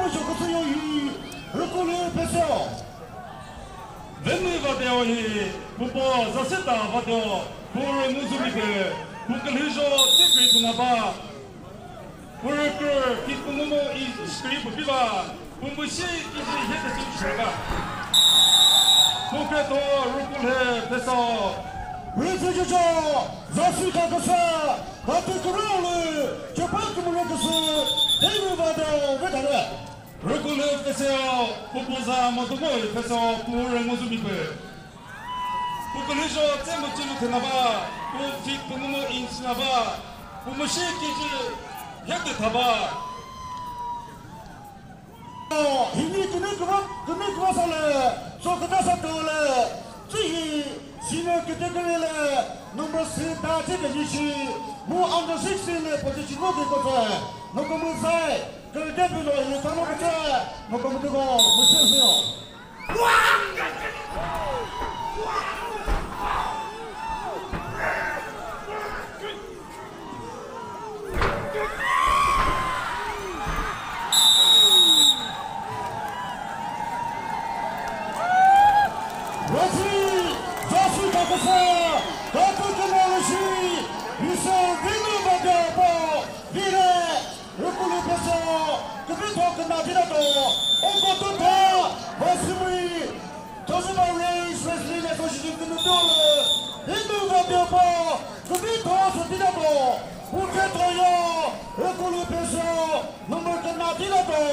么小个只有一二个人拍摄。Venne vadeo hi pupo zaseta vadeo por muzumike pukalijo secret na ba worker kikumo is script biba pumushi is hit the sugar concreto rukule peso Rece de já, já se caga bate corole, já bate mulher que se, tem vadeo, verdade. rukule peso pupoza motomo peso por muzumike pukalijo temo chilu tenaba kikumo is na ba pumushi is hit taba Ini kena masalah, so kita satu le, jadi sini kita kena le, nombor sita jadi isi, mu under 16 le posisi mu kita tu, nombor musai, kerja bilo ini sama kita, nombor itu kau mesti sih. Number 10 na tira to,